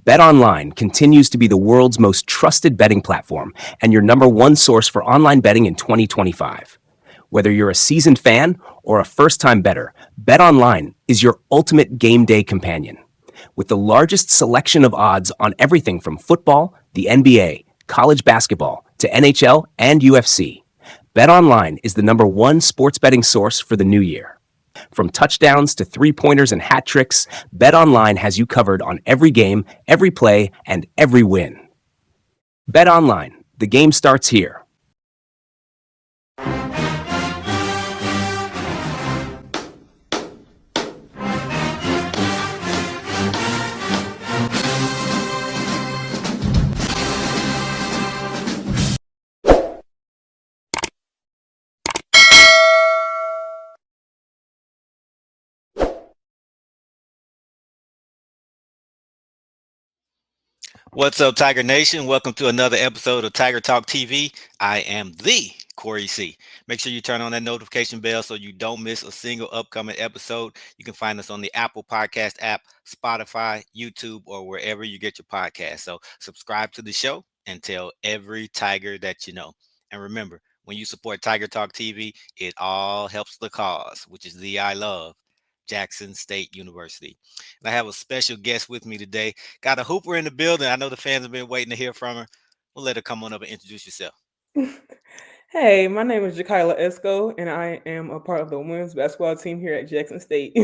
BetOnline continues to be the world's most trusted betting platform and your number one source for online betting in 2025. Whether you're a seasoned fan or a first-time bettor, BetOnline is your ultimate game day companion. With the largest selection of odds on everything from football, the NBA, college basketball, to NHL and UFC, BetOnline is the number one sports betting source for the new year. From touchdowns to three-pointers and hat tricks, BetOnline has you covered on every game, every play, and every win. BetOnline, the game starts here. What's up, Tiger Nation? Welcome to another episode of Tiger Talk TV. I am the Corey C. Make sure you turn on that notification bell so you don't miss a single upcoming episode. You can find us on the Apple Podcast app, Spotify, YouTube, or wherever you get your podcast. So subscribe to the show and tell every Tiger that you know. And remember, when you support Tiger Talk TV, it all helps the cause, which is the I love Jackson State University. And I have a special guest with me today. Got a hooper in the building. I know the fans have been waiting to hear from her. We'll let her come on up and introduce yourself. Hey, my name is Jakiylah Esco, and I am a part of the women's basketball team here at Jackson State.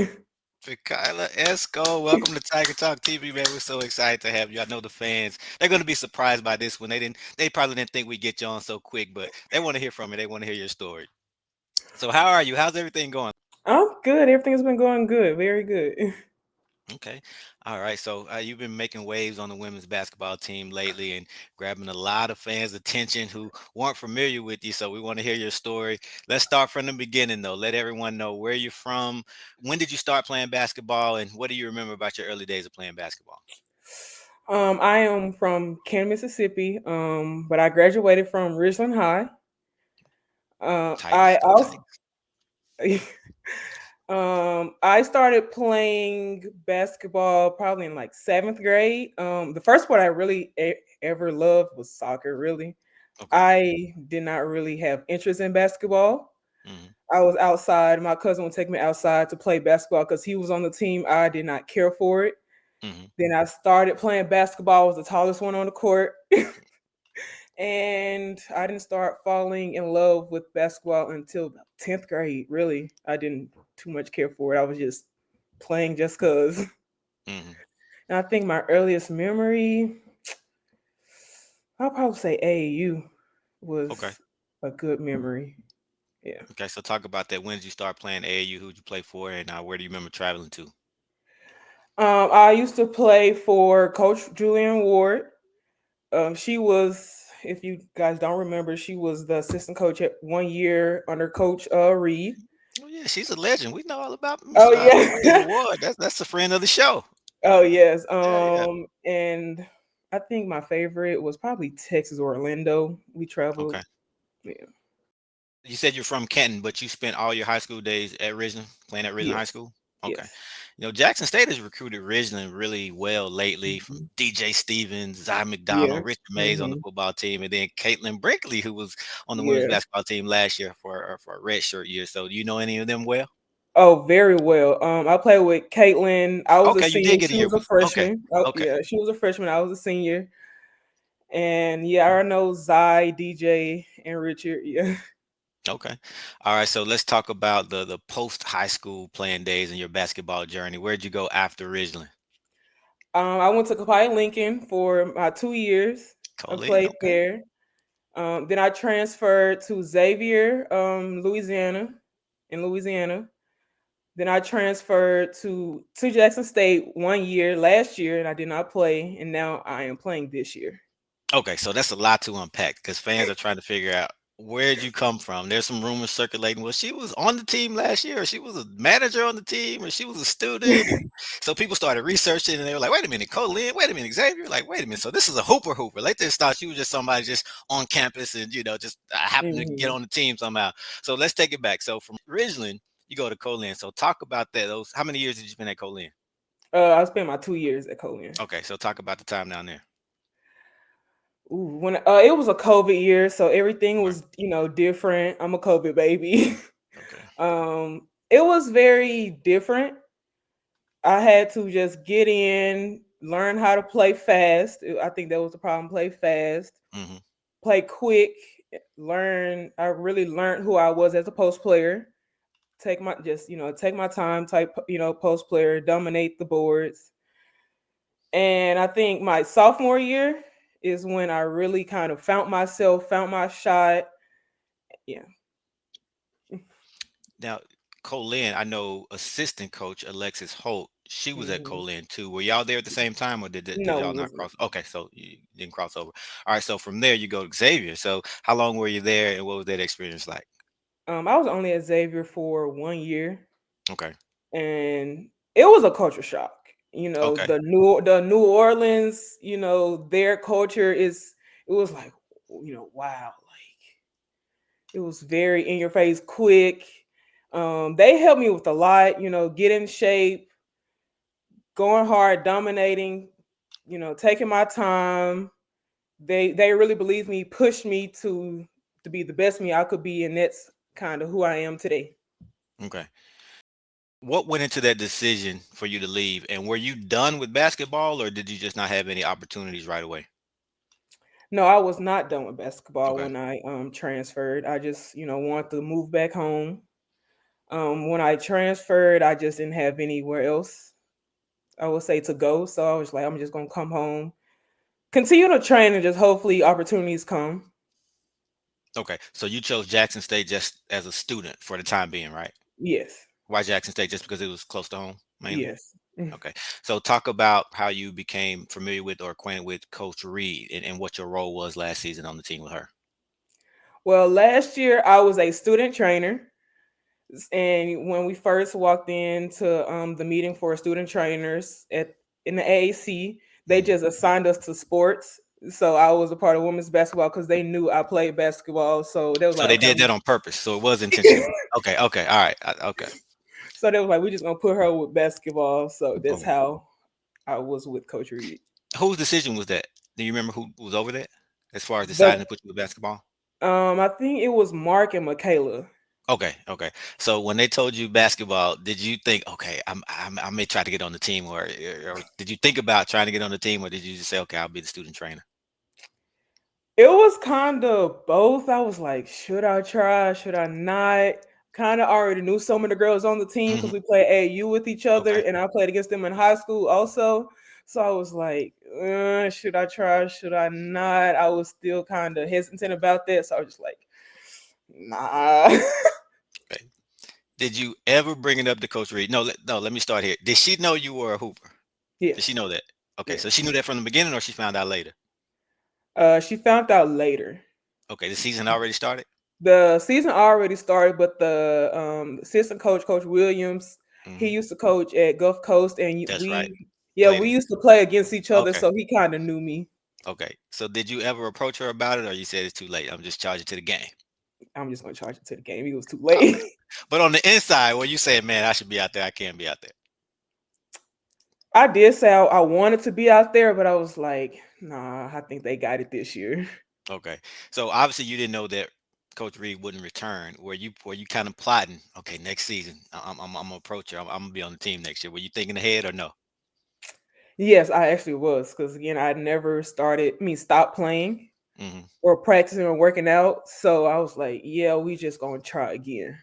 Jakiylah Esco, welcome to Tiger Talk TV, man. We're so excited to have you. I know the fans, they're going to be surprised by this one. They probably didn't think we'd get you on so quick, but they want to hear from you. They want to hear your story. So how are you? How's everything going? I'm good. Everything has been going good. Very good. Okay. All right. So you've been making waves on the women's basketball team lately and grabbing a lot of fans' attention who weren't familiar with you. So we want to hear your story. Let's start from the beginning, though. Let everyone know where you're from. When did you start playing basketball? And what do you remember about your early days of playing basketball? I am from Canton, Mississippi, but I graduated from Ridgeland High. I Tigers, go also Tigers. I started playing basketball probably in like seventh grade. The first sport I really ever loved was soccer. Really, Okay. I did not really have interest in basketball. Hmm. I was outside. My cousin would take me outside to play basketball because he was on the team. I did not care for it. Hmm. Then I started playing basketball. I was the tallest one on the court. And I didn't start falling in love with basketball until about 10th grade. Really, I didn't too much care for it. I was just playing just because. Hmm. And I think my earliest memory, I'll probably say AAU Okay. was a good memory. Yeah. Okay. So talk about that. When did you start playing AAU? Who'd you play for? And where do you remember traveling to? I used to play for Coach Julian Ward. She was, if you guys don't remember, she was the assistant coach at 1 year under Coach Reed. Oh yeah, she's a legend. We know all about Miss Oh Julian yeah. Ward. That's a friend of the show. Oh yes. Yeah, yeah. And I think my favorite was probably Texas Orlando. We traveled. Okay. Yeah. You said you're from Kenton, but you spent all your high school days at Ridgeland, playing at Ridgeland High Yes. School? Okay. Yes. Jackson State has recruited Ridgeland really well lately from Mhm. DJ Stevens, Zy Yeah. McDonald, Richard Mays on the Hmm. football team, and then Caitlin Brinkley, who was on the women's Yeah. basketball team last year for a red shirt year. So do you know any of them well? Oh, very well. I played with Caitlin. I was a Okay, you did senior. get a She year was a with. Okay. freshman. Oh Okay. yeah, she was a freshman. I was a senior. And yeah, I know Zy, DJ, and Richard. Yeah. Okay. All right. So let's talk about the post high school playing days and your basketball journey. Where'd you go after Ridgeland? I went to Copiah Lincoln for my 2 years. I Colleen. played Okay. there. Then I transferred to Xavier, in Louisiana. Then I transferred to Jackson State 1 year last year, and I did not play. And now I am playing this year. Okay, so that's a lot to unpack because fans are trying to figure out where'd you come from. There's some rumors circulating. Well, she was on the team last year, or she was a manager on the team, or she was a student. And so people started researching, and they were like, "Wait a minute, Colin. Wait a minute, Xavier. Like, wait a minute. So this is a hooper. Like, they just thought she was just somebody just on campus, and just happened to get Mhm. on the team somehow. So let's take it back. So from Ridgeland, you go to Colin. So talk about that. Those how many years did you spend at Colin? I spent my 2 years at Colin. Okay, so talk about the time down there. Ooh, when it was a COVID year, so everything Okay. was different. I'm a COVID baby. Okay. It was very different. I had to just get in, learn how to play fast. I think that was the problem. Play fast, Hmm. play quick, learn. I really learned who I was as a post player. Take my time, type post player, dominate the boards. And I think my sophomore year is when I really kind of found myself, found my shot. Yeah. Now, Colin, I know assistant coach Alexis Holt. She was at Mhm. Colin too. Were y'all there at the same time, or did No, y'all it not wasn't. cross? Okay, so you didn't cross over. All right, so from there you go to Xavier. So how long were you there, and what was that experience like? I was only at Xavier for 1 year, Okay. and it was a culture shock. Okay. The New Orleans, their culture is. It was like, wow, like it was very in your face, quick. They helped me with a lot. Get in shape, going hard, dominating. Taking my time. They really believed me, pushed me to be the best me I could be, and that's kind of who I am today. Okay. What went into that decision for you to leave? And were you done with basketball, or did you just not have any opportunities right away? No, I was not done with basketball Okay. when I transferred. I just wanted to move back home. When I transferred, I just didn't have anywhere else, I would say, to go. So I was like, I'm just gonna come home, continue to train, and just hopefully opportunities come. Okay. So you chose Jackson State just as a student for the time being, right? Yes, Why Jackson State? Just because it was close to home, mainly? yes. Mm. Okay. So talk about how you became familiar with or acquainted with Coach Reed and what your role was last season on the team with her. Well, last year I was a student trainer. And when we first walked into the meeting for student trainers in the AAC, they Mhm. just assigned us to sports. So I was a part of women's basketball because they knew I played basketball. So they was So like, they okay, did that on purpose. So it was intentional. Okay. Okay. All right. Okay. so they was like, we're just gonna put her with basketball. So that's Okay. how I was with Coach Reed. Whose decision was that? Do you remember who was over that as far as deciding The to put you with basketball? I think it was Mark and Michaela. Okay, okay. So when they told you basketball, did you think, okay, I may try to get on the team, or did you think about trying to get on the team, or did you just say, okay, I'll be the student trainer? It was kind of both. I was like, should I try? Should I not? Kind of already knew some of the girls on the team Hmm. because we played AU with each other, Okay, and I played against them in high school also. So I was like, should I try? Should I not? I was still kind of hesitant about that. So I was just like, nah. okay. Did you ever bring it up to Coach Reed? No, no. Let me start here. Did she know you were a hooper? Did she Yes, know that? Okay, so she yes. knew that from the beginning, or she found out later. She found out later. Okay, the season already started. The season already started, but the assistant coach, Coach Williams, he Hmm. used to coach at Gulf Coast, and That's right. we Played. used to play against each other, Okay, so he kind of knew me. okay. So did you ever approach her about it, or you said it's too late? I'm just charging to the game. I'm just gonna charge it to the game. He was too Okay. late. But on the inside, where you saying, man, I should be out there, I can't be out there. I did say I wanted to be out there, but I was like, nah, I think they got it this year. Okay. So obviously you didn't know that Coach Reed wouldn't return. Were you kind of plotting? Okay, next season I'm gonna approach her. I'm gonna be on the team next year. Were you thinking ahead or no? Yes, I actually was, because again, I never stopped playing Hmm. or practicing or working out. So I was like, yeah, we just gonna try again.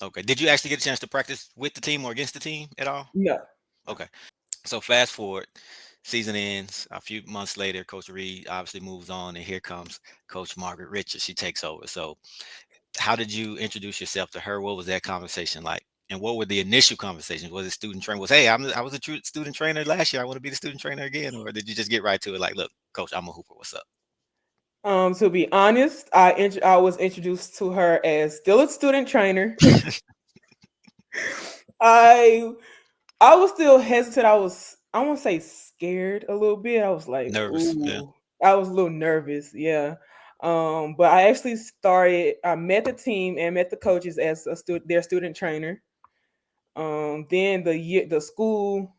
Okay. Did you actually get a chance to practice with the team or against the team at all? No, no. Okay. So fast forward, season ends. A few months later, Coach Reed obviously moves on, and here comes Coach Margaret Richards. She takes over. So how did you introduce yourself to her? What was that conversation like? And what were the initial conversations? Was it student trainer? Hey, I was a true student trainer last year. I want to be the student trainer again, or did you just get right to it? Like, look, coach, I'm a hooper. What's up? To be honest, I was introduced to her as still a student trainer. I I was still hesitant. I want to say scared a little bit. I was like, Nervous. Yeah. ooh, I was a little nervous. Yeah. But I actually started. I met the team and met the coaches as their student trainer. Then the school.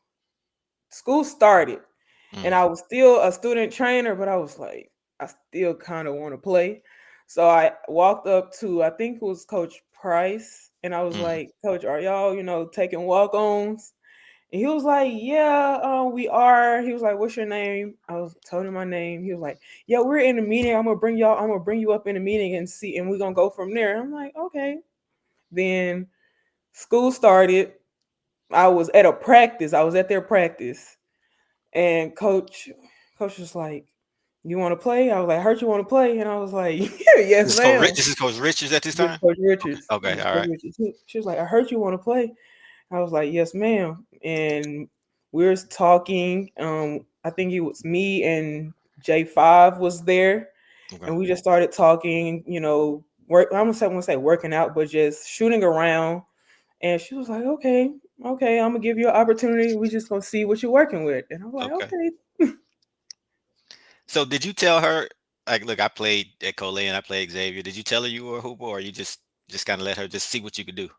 school started, and Mhm. I was still a student trainer, but I was like, I still kind of want to play. So I walked up to, I think it was Coach Price, and I was Mhm. like, Coach, are y'all, taking walk-ons? And he was like, yeah, we are. He was like, what's your name? I was told him my name. He was like, yeah, we're in a meeting. I'm gonna bring you up in a meeting and see, and we're gonna go from there. I'm like, okay. Then school started. I was at a practice. I was at their practice, and coach was like, "You want to play?" I was like, "I heard you want to play," and I was like, "Yes, ma'am." This is Coach Richards at this This time? Coach Okay, Richards. okay, This Coach alright. Richards. She was like, "I heard you want to play." I was like, "Yes, ma'am." And we were talking. I think it was me and J5 was there, Okay, and we just started talking. Work. I am gonna say working out, but just shooting around. And she was like, "Okay, okay, I'm gonna give you an opportunity. We just gonna see what you're working with." And I'm like, okay. "Okay." So did you tell her, like, "Look, I played at Coley and I played Xavier." Did you tell her you were a hooper, or you just kinda let her just see what you could do?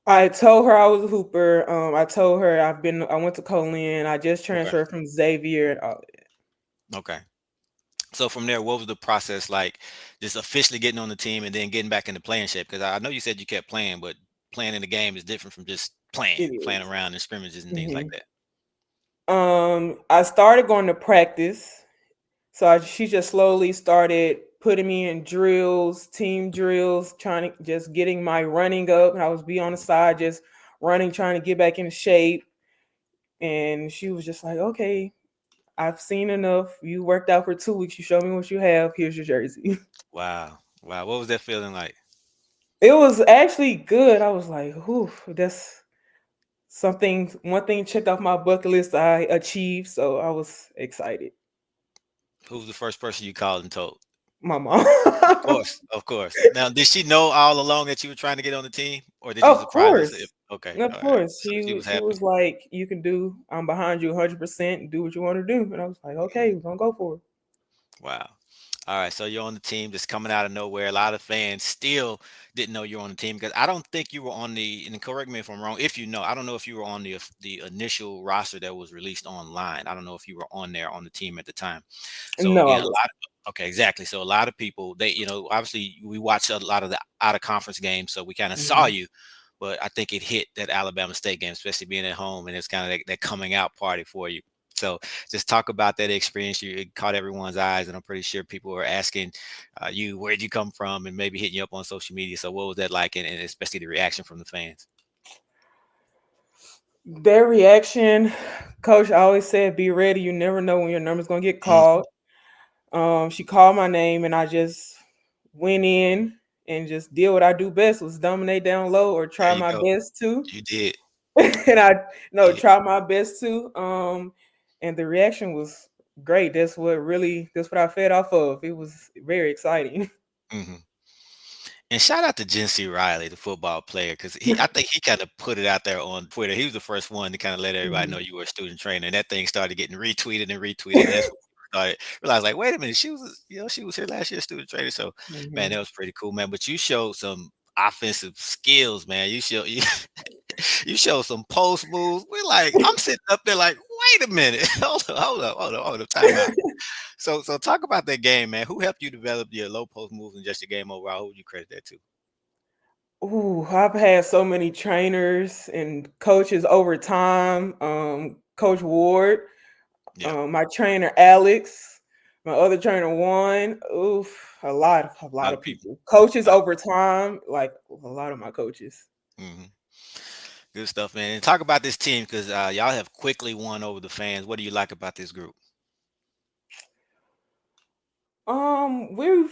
I told her I was a hooper. I told her I went to Colin. I just Okay, transferred from Xavier. And all. okay. So from there, what was the process like, just officially getting on the team and then getting back into playing shape? Because I know you said you kept playing, but playing in the game is different from just It playing is. around in scrimmages and things like Mhm. that. I started going to practice. So she just slowly started putting me in drills, team drills, trying to just getting my running up. And I was be on the side, just running, trying to get back in shape. And she was just like, okay, I've seen enough. You worked out for 2 weeks. You showed me what you have. Here's your jersey. Wow, wow. What was that feeling like? It was actually good. I was like, whew, that's one thing checked off my bucket list I achieved. So I was excited. Who was the first person you called and told? My mom. Of course, of course. Now, did she know all along that you were trying to get on the team, or did you Of surprise us? If course. okay, Of all right. course. So she was She happy. was like, you can do, I'm behind you 100%. Do what you want to do. And I was like, Mhm. okay, we're going to go for it. Wow. All right, so you're on the team just coming out of nowhere. A lot of fans still didn't know you were on the team because I don't think you were on the, and correct me if I'm wrong, if you know, I don't know if you were on the initial roster that was released online. I don't know if you were on there on the team at the time. So No, I again, a was. lot of, okay, exactly. So a lot of people, they, obviously we watched a lot of the out of conference games, so we kind of saw Mhm. you, but I think it hit that Alabama State game, especially being at home, and it's kind of that coming out party for you. So just talk about that experience. It caught everyone's eyes, and I'm pretty sure people were asking you, where'd you come from, and maybe hitting you up on social media. So what was that like, and especially the reaction from the fans? Their reaction, coach always said, be ready. You never know when your number's going to get Mm, called. She called my name and I just went in and just did what I do best was dominate down low or there try you my go. best to. You did. And I no Did. try my best to. And the reaction was great. That's what I fed off of. It was very exciting. Hmm. And shout out to Gen Riley, the football player, because I think he kind of put it out there on Twitter. He was the first one to kind of let everybody know Mhm. you were a student trainer, and that thing started getting retweeted and retweeted. And that's when we started realized, like, wait a minute, she was here last year, student trainer. So, man, that Mhm. was pretty cool, man. But you showed some offensive skills, man. You showed some post moves. We're like, I'm sitting up there like, wait a minute, hold up, time out. So talk about that game, man. Who helped you develop your low post moves and just your game overall? Who would you credit that to? Ooh, I've had so many trainers and coaches over time. Coach Ward, Yeah, my trainer Alex, my other trainer Juan. Oof, a a lot lot of of people. people. Coaches A lot. over time, like a lot of my coaches. Mhm. Good stuff, man. And talk about this team because y'all have quickly won over the fans. What do you like about this group? We're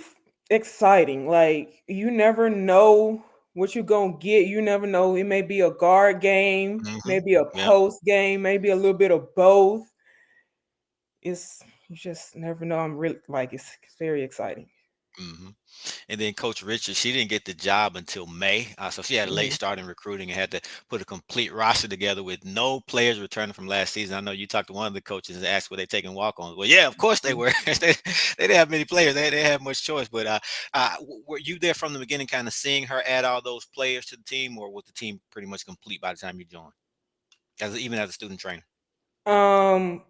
exciting. Like you never know what you're gonna get. You never know. It may be a guard game, Hmm. maybe a Yeah. post game, maybe a little bit of both. It's you just never know. I'm really like it's very exciting. Hmm. And then Coach Richard, she didn't get the job until May, so she had a late Mhm, start in recruiting and had to put a complete roster together with no players returning from last season. I know you talked to one of the coaches and asked were they taking walk-ons. Well, yeah, of course they mhm. were. They didn't have many players. They didn't have much choice. But were you there from the beginning, kind of seeing her add all those players to the team, or was the team pretty much complete by the time you joined, even as a student trainer? Um,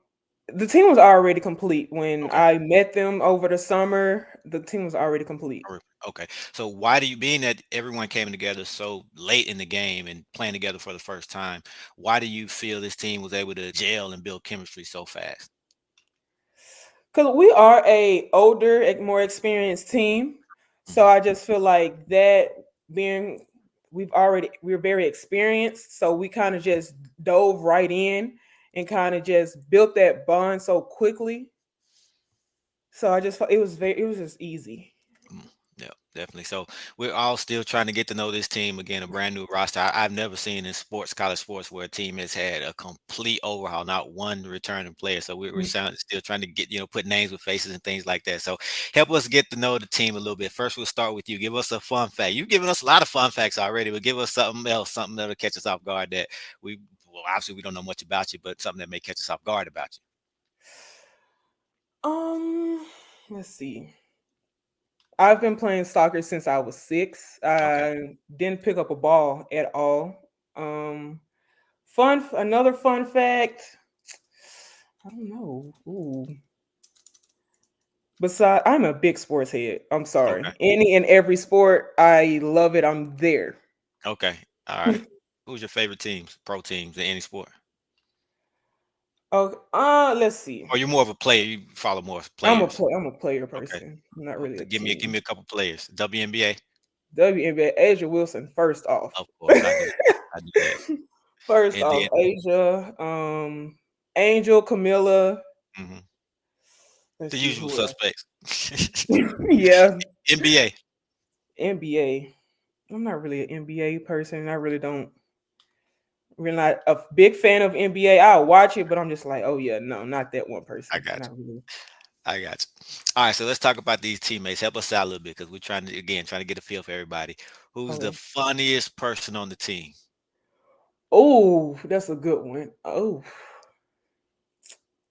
the team was already complete when Okay. I met them over the summer. The team was already complete. Okay. So why do you, being that everyone came together so late in the game and playing together for the first time, why do you feel this team was able to gel and build chemistry so fast? Because we are a older, more experienced team, so Mhm. I just feel like that being we're very experienced, so we kind of just dove right in and kind of just built that bond so quickly. So I just felt it was just easy. Mm, yeah, definitely. So we're all still trying to get to know this team again, a brand new roster. I've never seen in sports, college sports, where a team has had a complete overhaul, not one returning player. So still trying to get, put names with faces and things like that. So help us get to know the team a little bit. First, we'll start with you. Give us a fun fact. You've given us a lot of fun facts already, but give us something else, something that'll catch us off guard that well, obviously we don't know much about you, but something that may catch us off guard about you. Um, let's see. I've been playing soccer since I was 6. Okay. I didn't pick up a ball at all. Um, another fun fact. I don't know. Ooh. Besides, I'm a big sports head. I'm Okay. sorry. Any and every sport, I love it. I'm there. Okay. All right. Who's your favorite teams, pro teams in any sport? Okay. Let's see. Or you're more of a player, you follow more players. I'm a player Okay. person. I'm not really a Give me team. a couple players. WNBA? WNBA, Asia Wilson, first off. Of course, I knew that. I knew that. First And off, then Asia, Angel, Camilla. mhm, Let's the see usual who else. suspects. Yeah, NBA. NBA. I'm not really an NBA person. I really don't. We're not a big fan of NBA. I'll watch it, but I'm just like, oh yeah, no, not that one I person. got Not you. really. I got you. All right, so let's talk about these teammates. Help us out a little bit because we're trying to get a feel for everybody. Who's the Okay. funniest person on the team? Oh, that's a good one. Oh,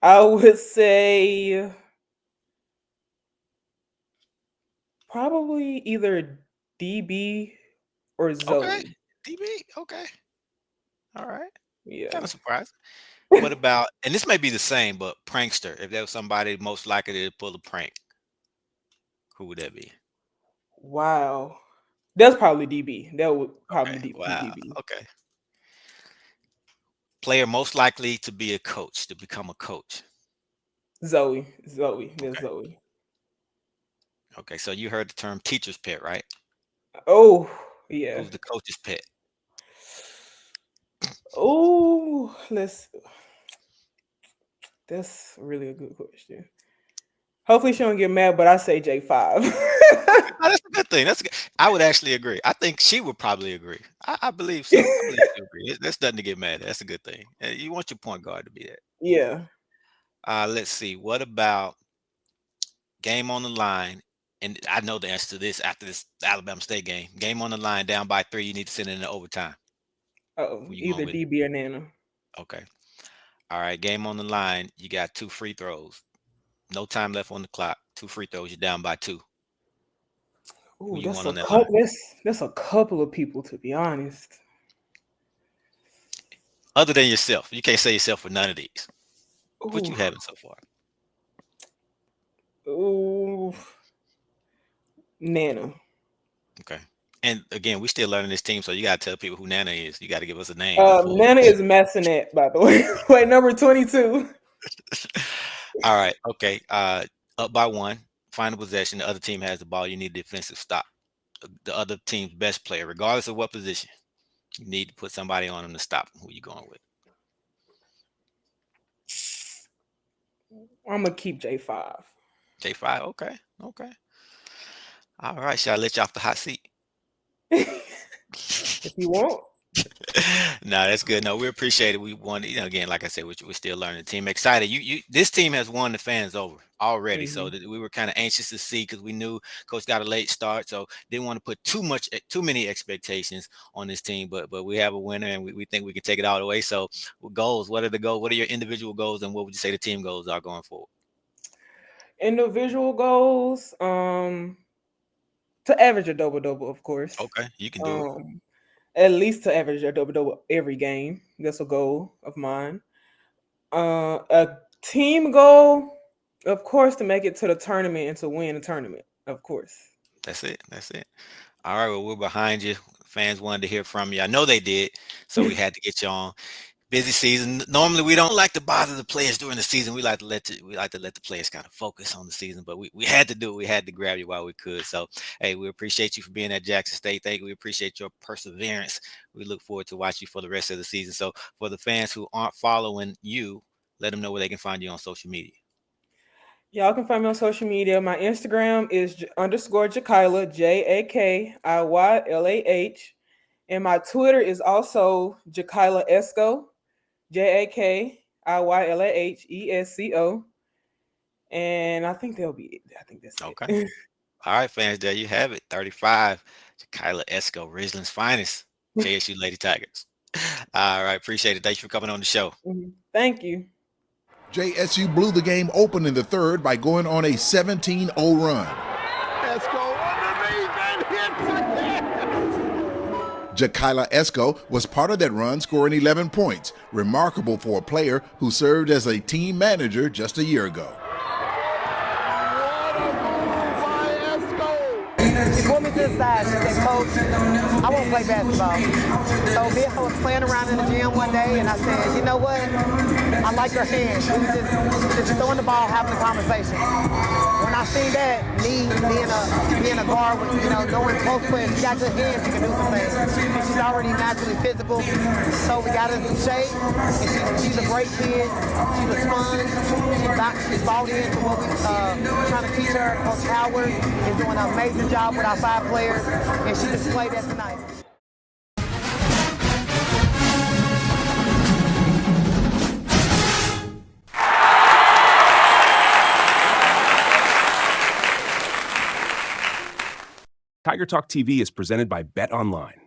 I would say probably either DB or Okay. Zoe. DB. Okay. All right. Kind Yeah. of surprised. What about, and this may be the same, but prankster. If there was somebody most likely to pull a prank, who would that be? Wow. That's probably DB. That would Okay. probably be Wow. DB. Okay. Player most likely to be a coach, to become a coach. Zoe. That's Okay. Zoe. Okay. So you heard the term teacher's pet, right? Oh, yeah. Who's the coach's pet? Oh, that's really a good question. Hopefully she don't get mad, but I say J5. Okay. Oh, that's a good thing. That's good. I would actually agree. I think she would probably agree. I believe so. I believe she agree. That's nothing to get mad at. That's a good thing. You want your point guard to be that. Yeah. Let's see. What about game on the line? And I know the answer to this after this Alabama State game. Game on the line, down by 3. You need to send it in overtime. Oh, Who you going either with? DB or Nana. Okay. All right. Game on the line. You got 2 free throws. No time left on the clock. 2 free throws. You're down by 2. Who Oh, you want on that line? that's a couple of people to be honest. Other than yourself. You can't say yourself for none of these. What Oh, you having so far? oh, Nana. Okay. And again, we still learning this team, so you gotta tell people who Nana is. You gotta give us a name before. Nana is Massonet, by the way. Wait, number 22. All right. Okay. Up by 1, final possession. The other team has the ball. You need a defensive stop. The other team's best player, regardless of what position, you need to put somebody on them to stop them. Who you going with? I'm gonna keep J5. J5. Okay. Okay. All right. Shall I let you off the hot seat? If you want. No, that's good. No, we appreciate it. We want, again, like I said, we're still learning. The team excited. This team has won the fans over already. So Mhm. that we were kind of anxious to see because we knew Coach got a late start, so didn't want to put too many expectations on this team. But we have a winner, and we think we can take it all the way. So, goals. What are the goals? What are your individual goals, and what would you say the team goals are going forward? Individual goals, to average a double double, of course. Okay, you can do it. Um, at least to average a double double every game. That's a goal of mine. A team goal, of course, to make it to the tournament and to win the tournament, of course. That's it. That's it. All right. Well, we're behind you. Fans wanted to hear from you. I know they did. So we had to get you on. Busy season. Normally, we don't like to bother the players during the season. We like to let the players kind of focus on the season. But we had to do it. We had to grab you while we could. So, hey, we appreciate you for being at Jackson State. Thank you. We appreciate your perseverance. We look forward to watching you for the rest of the season. So, for the fans who aren't following you, let them know where they can find you on social media. Y'all can find me on social media. My Instagram is _Jakiylah, JAKIYLAH. And my Twitter is also Jakiylah Esco, JAKIYLAHESCO. And I think that's Okay. it. All right, fans, there you have it. 35, Jakiylah Esco, Ridgeland's finest, JSU Lady Tigers. All right, appreciate it. Thanks for coming on the show. Thank you. JSU blew the game open in the third by going on a 17-0 run. Esco underneath and hit right there. Jakiylah Esco was part of that run, scoring 11 points, remarkable for a player who served as a team manager just a year ago. What a move by Esco. She pulled me to the side. She said, Coach, I won't play basketball. So I was playing around in the gym one day, and I said, you know what? I like her hands. We were just throwing the ball, having a conversation. When I seen that, me being a guard with, knowing close players, she got good hands, she can do some things. And she's already naturally physical, so we got her in some shape. And she's a great kid. She's a sponge. She's bought into what we're trying to teach her. Coach Howard is doing an amazing job with our 5 players, and she displayed that tonight. Tiger Talk TV is presented by Bet Online.